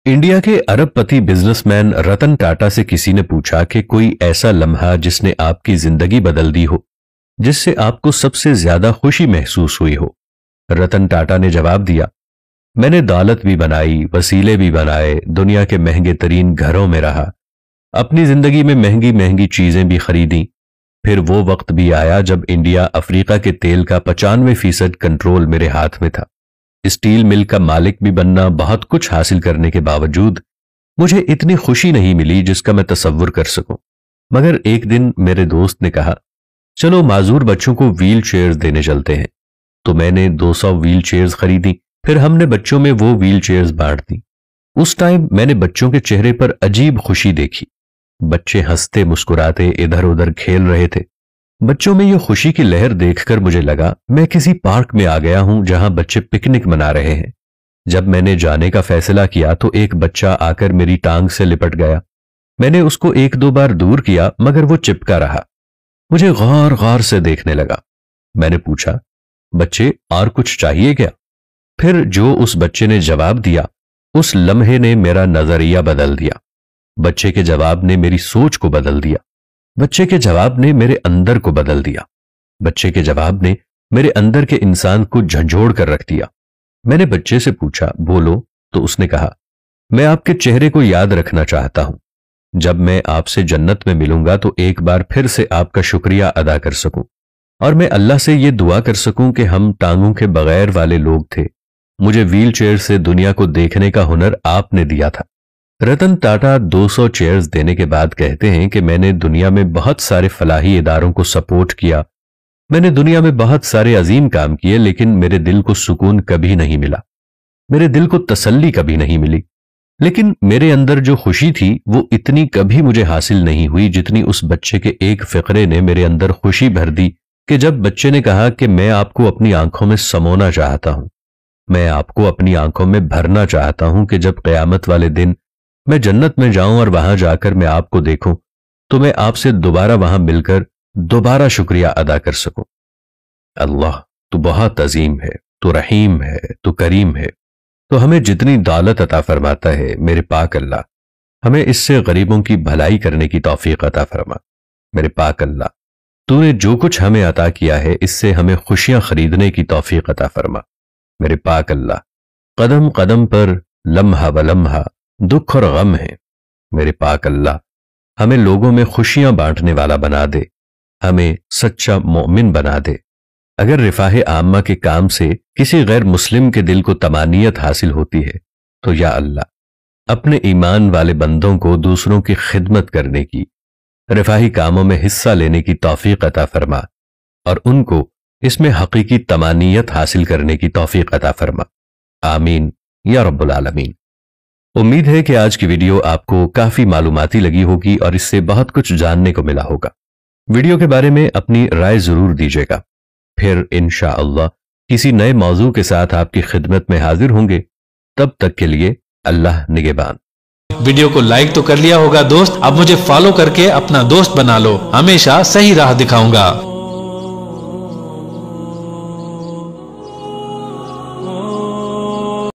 India के अरबपति businessman Ratan Tata से किसी ने पूछा कि कोई ऐसा लम्हा जिसने आपकी जिंदगी बदल दी हो, जिससे आपको सबसे ज्यादा खुशी महसूस हुई हो। रतन टाटा ने जवाब दिया, मैंने दौलत भी बनाई, वसीले भी बनाए, दुनिया के महंगे तरीन घरों में रहा, अपनी जिंदगी में महंगी महंगी चीजें भी खरीदी। फिर वो वक्त भी आया जब इंडिया अफ्रीका के तेल का 95% कंट्रोल मेरे हाथ में था। स्टील मिल का मालिक भी बनना, बहुत कुछ हासिल करने के बावजूद मुझे इतनी खुशी नहीं मिली जिसका मैं तसव्वुर कर सकूं। मगर एक दिन मेरे दोस्त ने कहा, चलो माजूर बच्चों को व्हील चेयर्स देने चलते हैं। तो मैंने 200 व्हील चेयर्स खरीदी। फिर हमने बच्चों में वो व्हील चेयर्स बांट दी। उस टाइम मैंने बच्चों के चेहरे पर अजीब खुशी देखी। बच्चे हंसते मुस्कुराते इधर उधर खेल रहे थे। बच्चों में ये खुशी की लहर देखकर मुझे लगा मैं किसी पार्क में आ गया हूं जहां बच्चे पिकनिक मना रहे हैं। जब मैंने जाने का फैसला किया तो एक बच्चा आकर मेरी टांग से लिपट गया। मैंने उसको 1-2 बार दूर किया मगर वो चिपका रहा। मुझे गौर गौर से देखने लगा। मैंने पूछा, बच्चे और कुछ चाहिए क्या? फिर जो उस बच्चे ने जवाब दिया, उस लम्हे ने मेरा नजरिया बदल दिया। बच्चे के जवाब ने मेरी सोच को बदल दिया। बच्चे के जवाब ने मेरे अंदर को बदल दिया। बच्चे के जवाब ने मेरे अंदर के इंसान को झंझोड़ कर रख दिया। मैंने बच्चे से पूछा, बोलो? तो उसने कहा, मैं आपके चेहरे को याद रखना चाहता हूं। जब मैं आपसे जन्नत में मिलूंगा तो एक बार फिर से आपका शुक्रिया अदा कर सकूं और मैं अल्लाह से यह दुआ कर सकूं कि हम टांगों के बगैर वाले लोग थे। मुझे व्हील चेयर से दुनिया को देखने का हुनर आपने दिया था। रतन टाटा 200 चेयर्स देने के बाद कहते हैं कि मैंने दुनिया में बहुत सारे फलाही इदारों को सपोर्ट किया, मैंने दुनिया में बहुत सारे अजीम काम किए, लेकिन मेरे दिल को सुकून कभी नहीं मिला, मेरे दिल को तसल्ली कभी नहीं मिली। लेकिन मेरे अंदर जो खुशी थी वो इतनी कभी मुझे हासिल नहीं हुई जितनी उस बच्चे के एक फिक्रे ने मेरे अंदर खुशी भर दी कि जब बच्चे ने कहा कि मैं आपको अपनी आंखों में समोना चाहता हूं, मैं आपको अपनी आंखों में भरना चाहता हूं कि जब क़यामत वाले दिन मैं जन्नत में जाऊं और वहां जाकर मैं आपको देखूं तो मैं आपसे दोबारा वहां मिलकर दोबारा शुक्रिया अदा कर सकूं। अल्लाह तू बहुत अजीम है, तू रहीम है, तू करीम है। तो हमें जितनी दौलत अता फरमाता है मेरे पाक अल्लाह, हमें इससे गरीबों की भलाई करने की तौफीक अता फरमा। मेरे पाक अल्लाह, तूने जो कुछ हमें अता किया है इससे हमें खुशियां खरीदने की तौफीक अता फरमा। मेरे पाक अल्लाह, कदम कदम पर लम्हा ब लम्हा दुख और गम है। मेरे पाक अल्लाह, हमें लोगों में खुशियां बांटने वाला बना दे, हमें सच्चा मोमिन बना दे। अगर रिफाह आम्मा के काम से किसी गैर मुस्लिम के दिल को तमानियत हासिल होती है तो या अल्लाह, अपने ईमान वाले बंदों को दूसरों की खिदमत करने की, रिफाही कामों में हिस्सा लेने की तौफीक अता फरमा और उनको इसमें हकीकी तमानियत हासिल करने की तौफीक अता फरमा। आमीन या रब्बुल आलमीन। उम्मीद है कि आज की वीडियो आपको काफी मालूमाती लगी होगी और इससे बहुत कुछ जानने को मिला होगा। वीडियो के बारे में अपनी राय जरूर दीजिएगा। फिर इंशाअल्लाह किसी नए मौजू के साथ आपकी खिदमत में हाजिर होंगे। तब तक के लिए अल्लाह निगहबान। वीडियो को लाइक तो कर लिया होगा दोस्त, अब मुझे फॉलो करके अपना दोस्त बना लो, हमेशा सही राह दिखाऊंगा।